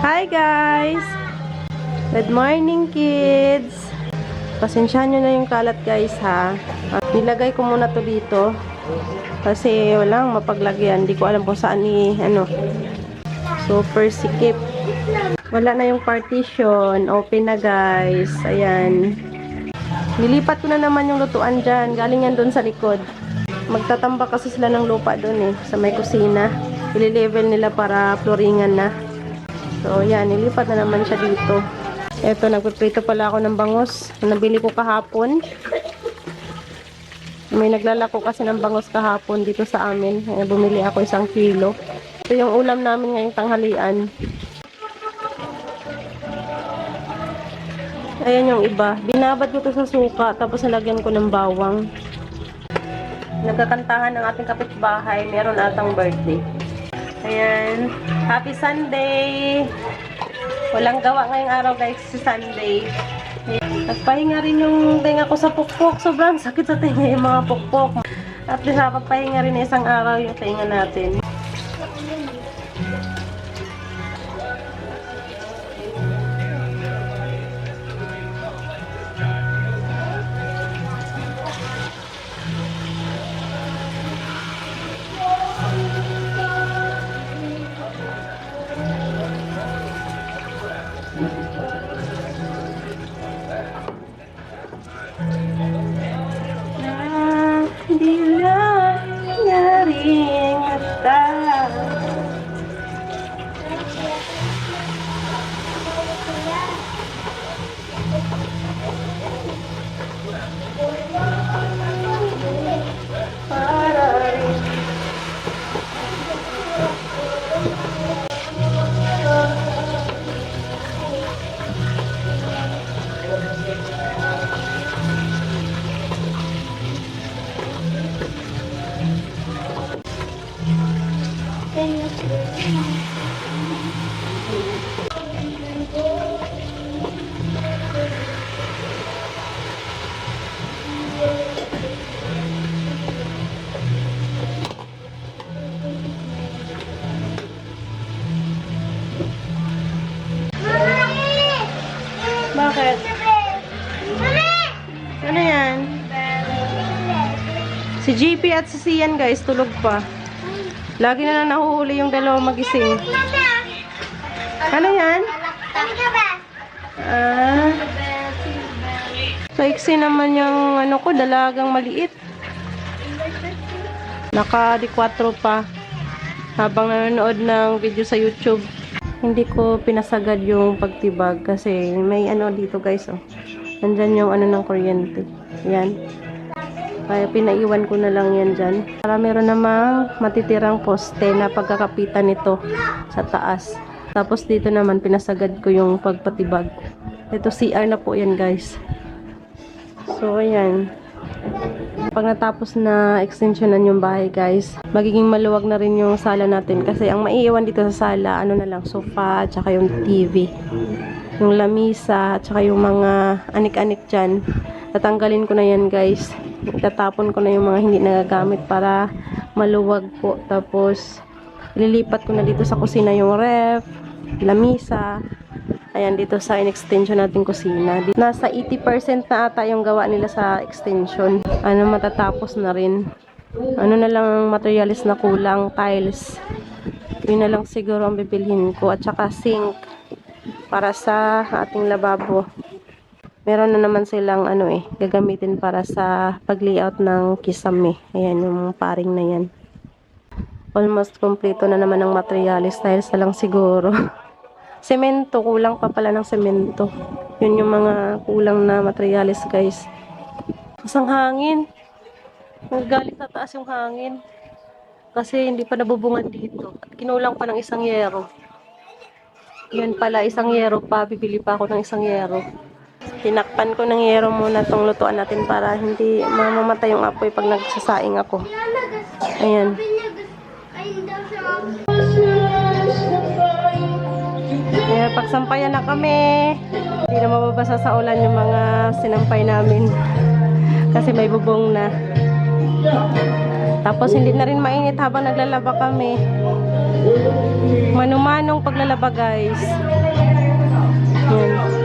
Hi guys! Good morning kids! Pasensyahan nyo na yung kalat guys ha. Nilagay ko muna to dito kasi walang mapaglagyan. Hindi ko alam kung saan super sikip. Wala na yung partition. Open na guys. Ayan. Nilipat ko na naman yung lutuan dyan. Galing yan doon sa likod. Magtatambak kasi sila ng lupa doon sa may kusina. Ili-level nila para floringan na. So, yan. Nilipat na naman siya dito. Eto, nagpiprito pala ako ng bangus. Nabili ko kahapon. May naglalako kasi ng bangus kahapon dito sa amin. Bumili ako 1 kilo. Ito yung ulam namin ngayong tanghalian. Ayan yung iba. Binabad ko to sa suka. Tapos nalagyan ko ng bawang. Nagkakantahan ng ating kapitbahay. Meron atang birthday. Ayan. Happy Sunday! Walang gawa ngayong araw guys, si Sunday. Nagpahinga rin yung tenga ko sa pukpok. Sobrang sakit sa tenga yung mga pukpok. At pagpahinga rin na 1 araw yung tenga natin. Bakit? Ano yan? Si GP at si Sian guys, tulog pa. Lagi na lang nahuhuli yung dalawa magising. Ano yan? So, iksi naman yung dalagang maliit. Naka D4 pa. Habang nanonood ng video sa YouTube. Hindi ko pinasagad yung pagtibag kasi may dito guys nandyan yung ng kuryente. Yan. Kaya pinaiwan ko na lang yan dyan. Para meron namang matitirang poste na pagkakapitan nito sa taas. Tapos dito naman pinasagad ko yung pagpatibag. Ito CR na po yan guys. So ayan. Pag natapos na extensionan yung bahay guys, magiging maluwag na rin yung sala natin kasi ang maiiwan dito sa sala, na lang, sofa, tsaka yung TV, yung lamisa, tsaka yung mga anik-anik dyan. Tatanggalin ko na yan guys. Itatapon ko na yung mga hindi nagagamit para maluwag po. Tapos ililipat ko na dito sa kusina yung ref, lamisa. Ayan, dito sa in-extension natin kusina. Nasa 80% na ata yung gawa nila sa extension. Matatapos na rin. Na lang ang materialis na kulang, tiles. Yun na lang siguro ang bibilhin ko. At saka sink para sa ating lababo. Meron na naman silang gagamitin para sa pag-layout ng kisame. Ayan, yung paring na yan. Almost kompleto na naman ang materialis. Tiles na lang siguro. Semento, kulang pa pala ng semento. Yun yung mga kulang na materialis guys. Isang hangin. Nagalit sa taas yung hangin. Kasi hindi pa nabubungan dito. At kinulang pa ng 1 yero. Yun pala, 1 yero pa. Bibili pa ako ng 1 yero. Tinakpan ko ng yero muna tong lutuan natin para hindi mamamatay yung apoy pag nagsasaing ako. Ayan. Kaya pagsampayan na kami, hindi na mababasa sa ulan yung mga sinampay namin kasi may bubong na. Tapos hindi na rin mainit habang naglalaba kami. Manumanong paglalaba, guys. Yan.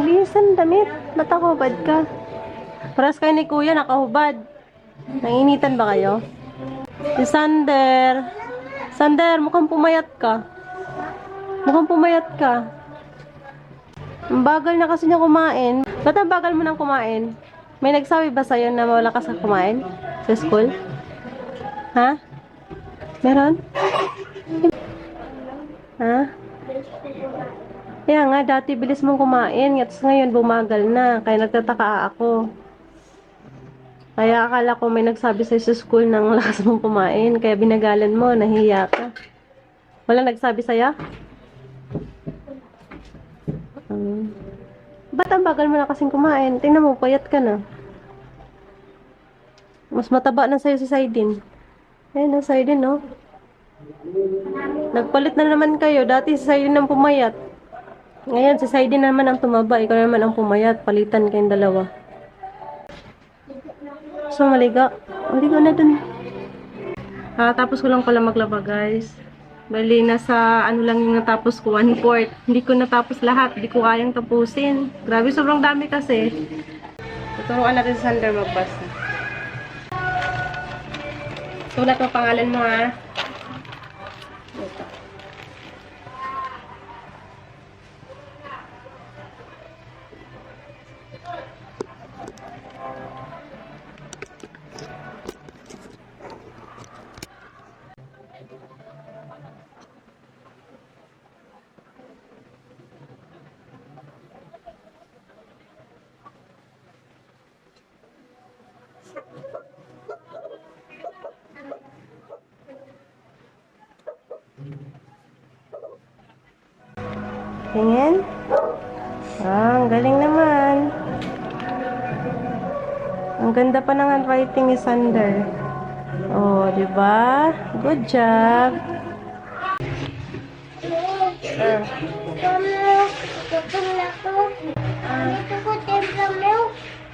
Bilisan damit. Ba't nakahubad ka? Paras kayo ni Kuya, nakahubad. Nainitan ba kayo? Si Sander. Sander, mukhang pumayat ka. Mukhang pumayat ka. Ang bagal na kasi niya kumain. Ba't ang bagal mo nang kumain? May nagsabi ba sa'yo na mawala ka sa kumain? Sa school? Ha? Meron? Ha? Kaya nga, dati bilis mong kumain. At ngayon, bumagal na. Kaya nagtataka ako. Kaya akala ko may nagsabi sa'yo sa school ng lakas mong kumain. Kaya binagalan mo, nahiya ka. Wala nagsabi sa'yo? Ba't ang bagal mo na kasing kumain? Tingnan mo, payat ka na. Mas mataba na sa'yo si Saidin. Ayun na, Saidin, no? Nagpalit na naman kayo. Dati si Saidin ang pumayat. Ngayon, si Saidin naman ang tumaba. Ikaw naman ang pumayat. Palitan kayong dalawa. So, maliga. Maliga na dun. Tapos ko lang pala maglaba, guys. Bali, nasa ano lang yung natapos ko, 1/4. Hindi ko natapos lahat. Hindi ko kayang tapusin. Grabe, sobrang dami kasi. Tuturuan natin si Sander magbasa. Sulat mo pangalan mo, ha? Ito. Tingin? Ang galing naman. Ang ganda pa ng handwriting ni Sander. Oh, di ba? Good job.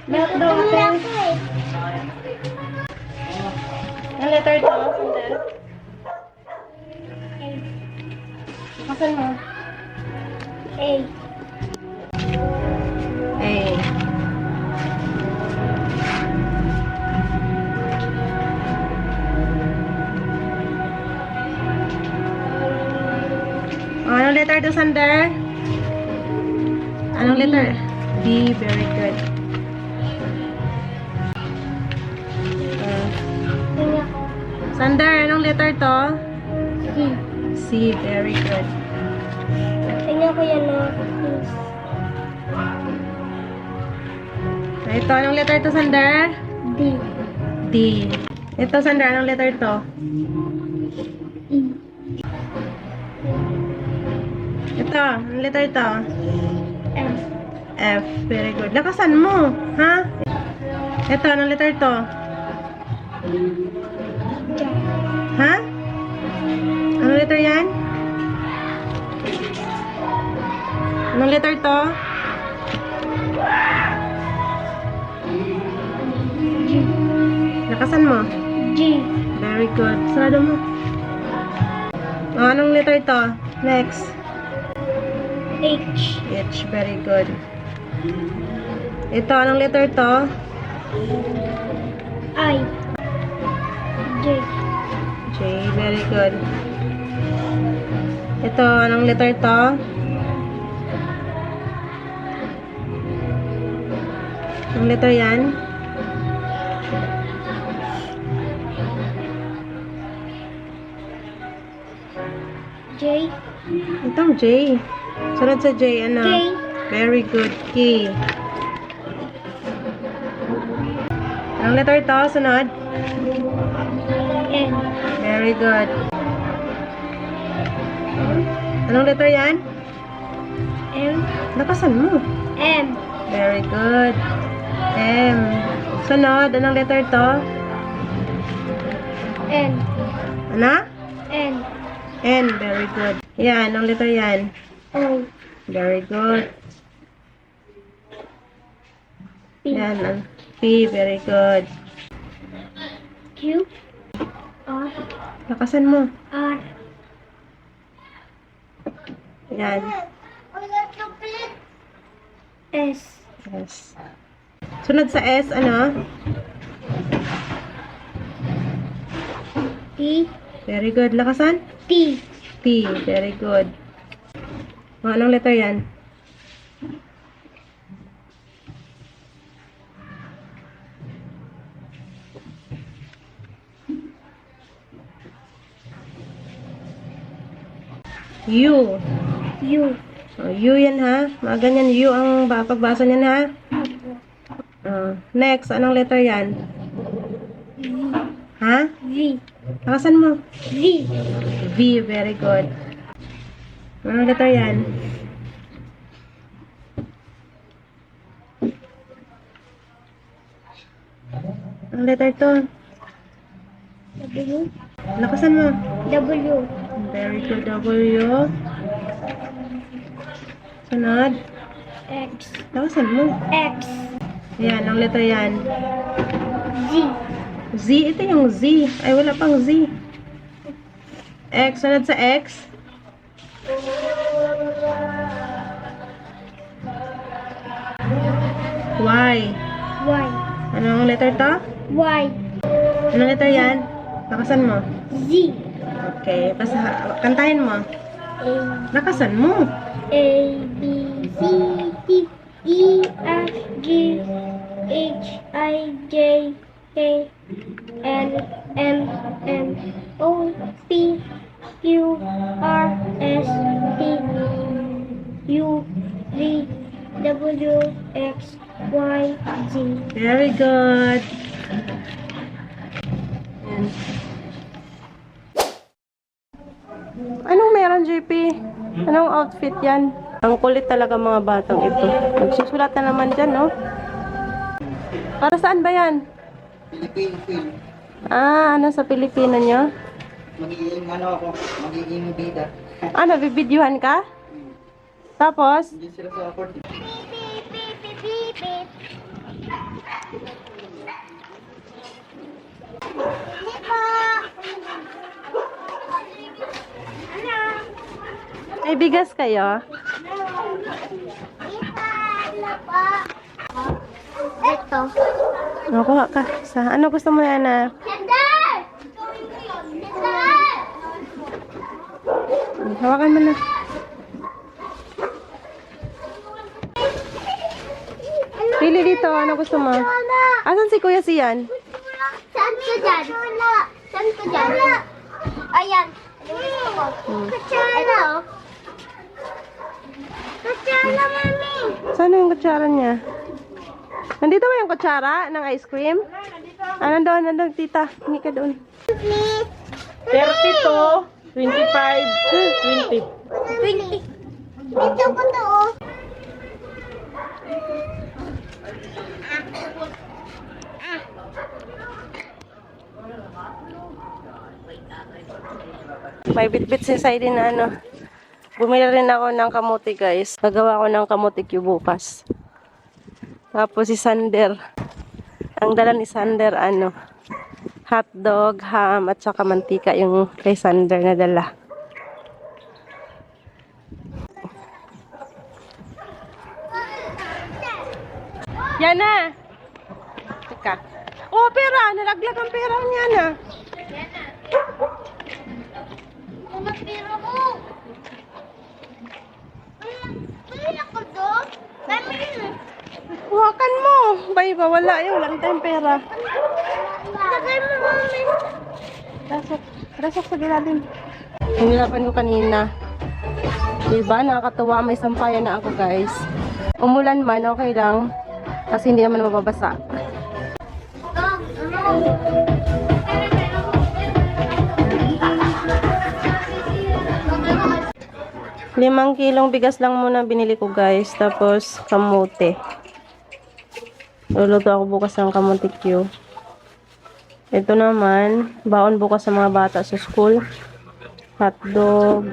Milk daw, ate. Ang letter to, Sander? Buksan mo. A. A. letter to, Sander? Anong letter? B. Very good. Sander, anong letter to? C. C. Very good. Tingnan ko yan na. Ito, anong letter to, Sander? D. D. Ito, Sander, anong letter to? E. Ito, anong letter to? F. F. Very good. Lakasan mo, ha? Ito, anong letter to? J. Ha? Anong letter yan? Anong letter to? G. Lakasan mo. G. Very good. Sarado mo. O, anong letter to? Next. H. H. Very good. Ito, anong letter to? I. J. J. Very good. Ito, anong letter to? Anong letter yan? J. Itong J. Sunod sa J, ano? K. Very good. K. Anong letter to? Sunod? N. Very good. Anong letter yan? M. Lakasan mo. M. Very good. M. Sunod, anong letter to? N. Ano? N. N. Very good. Yan, anong letter yan? O. Very good. P. Yan, P. Very good. Q. R. Lakasan mo. R. Yan. S. Yes. Sunod sa S, ano? T. Very good. Lakasan? T. T. Very good. O, anong letter yan? U. U. O, U yan ha. Mga ganyan U ang pagbasa niyan ha. Next, anong letter yan? Ha? V. Lakasan mo. V. V. Very good. Anong letter yan? Anong letter to? W. Lakasan mo. W. Very good. W. Sunod. X. Lakasan mo. X. Yan, ang letter yan. Z. Z. Ito yung Z. Ay, wala pang Z. X. Sunod sa X. Y. Y. Anong letter to? Y. Anong letter yan? Lakasan mo. Z. Okay. Kantahin mo. A. Lakasan mo. A. B. C. D. E. F. G. H. I. J. K. L. M. N. O. P. Q. R. S. T. U. V. W. X. Y. Z. Very good. Yan. Anong meron, JP? Anong outfit yan? Ang kulit talaga mga batang ito. Nagsusulat na naman dyan, no? Para saan ba yan? Filipino film. Ah, ano sa Pilipino nyo? Magiging bida. Ah, nabibidyohan ka? Tapos? Hindi sila sa court. May bigas kayo? Ito. Kuha ka. Ano gusto mo yan na? Hawakan mo na. Pili dito. Ano gusto mo? Asan si Kuya Sian? Saan ka dyan? Saan ka dyan? Ayan. Ito. Kutsara, mami. Saan yung kutsara niya? Nandito ba yung kutsara ng ice cream? Ah, nandun, tita. Hindi ka doon. 32, 25, 20. 20. Ito ko to. May bitbit si Saidi na ano. Bumili rin ako ng kamote guys. Gagawa ko ng kamote cube bukas. Tapos si Sander. Ang dala ni Sander ano. Hotdog, ham at saka mantika yung kay Sander na dala. Yan na. Teka. Oh, pera. Nalaglag ang pera niya na. Mama, pera ko. Pili ako doon. Mami. Huwakan mo. Bay, wala yun. Wala tayong pera. Lagay mo, mami. Rasok sa ilalim. Hinilapan ko kanina. Diba? Nakakatuwa. May sampayan na ako guys. Umulan man, okay lang. Kasi hindi naman mababasa. Limang kilong bigas lang muna binili ko guys. Tapos kamote. Luluto ako bukas ng kamote Q. Ito naman, baon bukas sa mga bata sa school. Hotdog.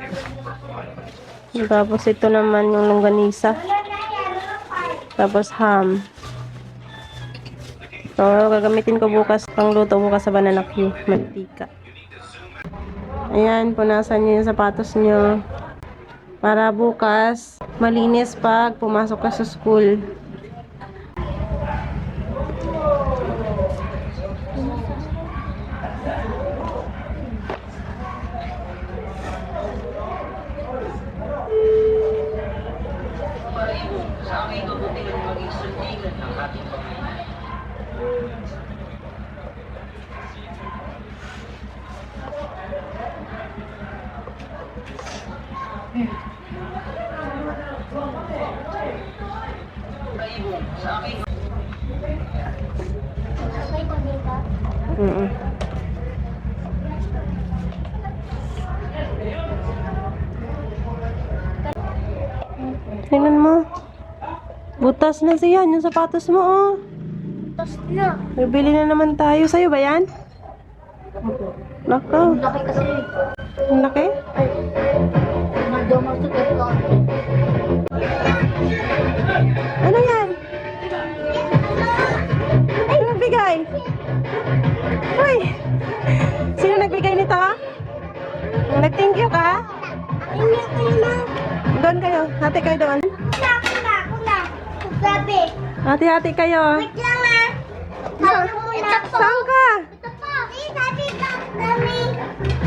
Tapos ito naman yung longganisa. Tapos ham. So, gagamitin ko bukas, pangluto bukas sa banana Q. Mantika. Ayan, punasan nyo yung sapatos nyo. Para bukas, malinis pag pumasok ka sa school. Tingnan mo. Butas na siya yung sapatos mo, oh. Tapos na. Bibili na naman tayo. Sa'yo ba yan? Nako. Laki kasi. Ang laki? Nagdamasukit ko. Ano yan? Ano nagbigay? Uy! Sino nagbigay nito? Nag-thank you ka? Hindi ko na. Doon kayo. Hati kayo doon. Ako na. Sabi. Hati-hati kayo. Wait lang na. Sabi mo na. Ito po. Saan ka? Ito po. Sabi ko. Dami.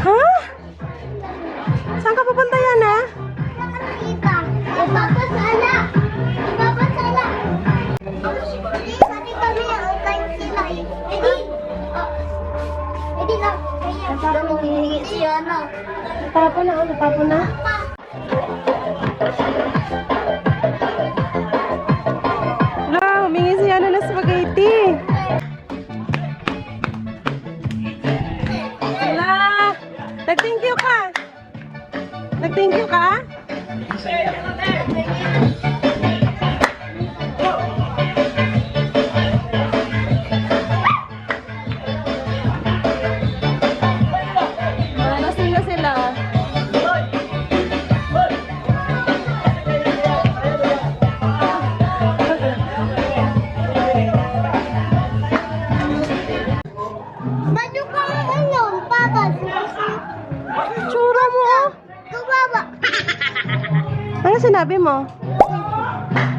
Ha? Saan ka pupunta yan, ha? Iba. Ipapasala. Ipapasala. Sabi kami ang time sila eh. Ready? Ready lang. Sabi mo hihingi siya na. Tapon na, tapon na. Wala, humingi siya na ng spaghetti. Wala. Nag-thank you ka. Nag-thank you ka? Lasing na sila. Ba't ka ano? Papa. Tsura mo, oh. Kababa. Ano sinabi mo?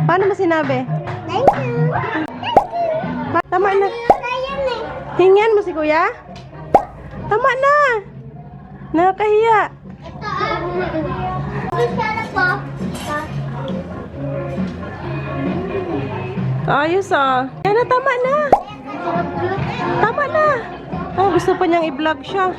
Paano mo sinabi? Thank you. Tama na. Ayan eh. Hingyan mo si kuya? Tama na. Nakakahiya. Ito Isa na po. Ayos ah. Yan na, tama na. Tama na. Oh, gusto pa niyang i-vlog siya.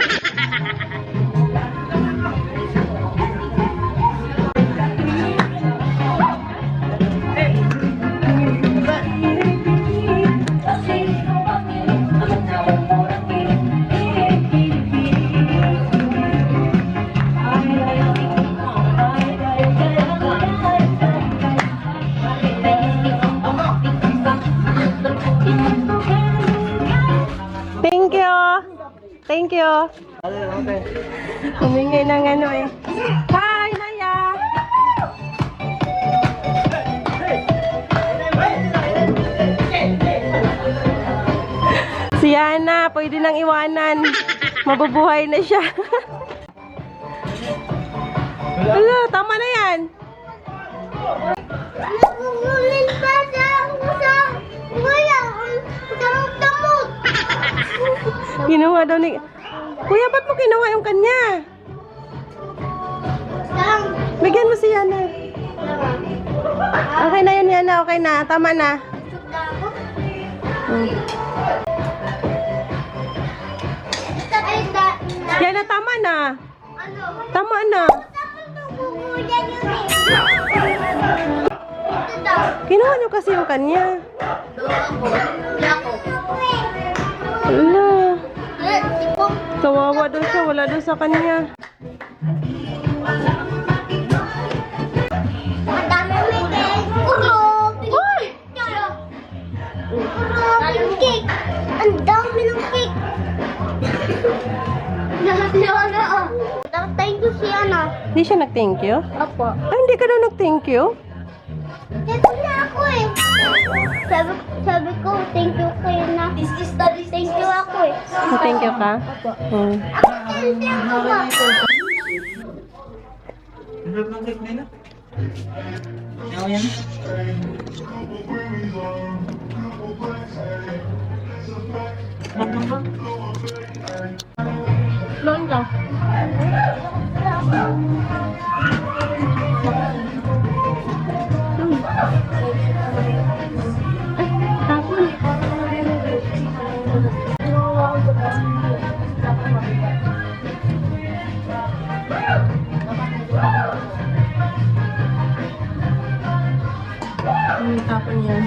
Thank you. Thank you. Humingi ng ano eh. Hi, Naya. Si Yana, pwede nang iwanan. Mabubuhay na siya. Wala, tama na yan. Nagugulin pa sa usang. Wala, damot-damot. Kinuha daw ni... Kuya, ba't mo kinuha yung kanya? Bigyan mo si Yana. Okay na yun, Yana. Okay na. Tama na. Yana, tama na. Tama na. Kinuha niyo kasi yung kanya. Wala. Kawawa daw siya. Wala daw sa kanya. Ang dami may cake. Urog! Uy! Urog! Cake! Ang dami ng cake! Lahat na ano ah. Thank you si Ana. Hindi siya nag-thank you? Apo. Ay, hindi ka daw nag-thank you? Ito na ako eh. Sabi ko, thank you kayo na. Thank you ako eh. Thank you ka? Hmm. Ako thank you ako ba? Ang sarap ng cake nila. Ayaw yan. Loan ka. Tapon yan.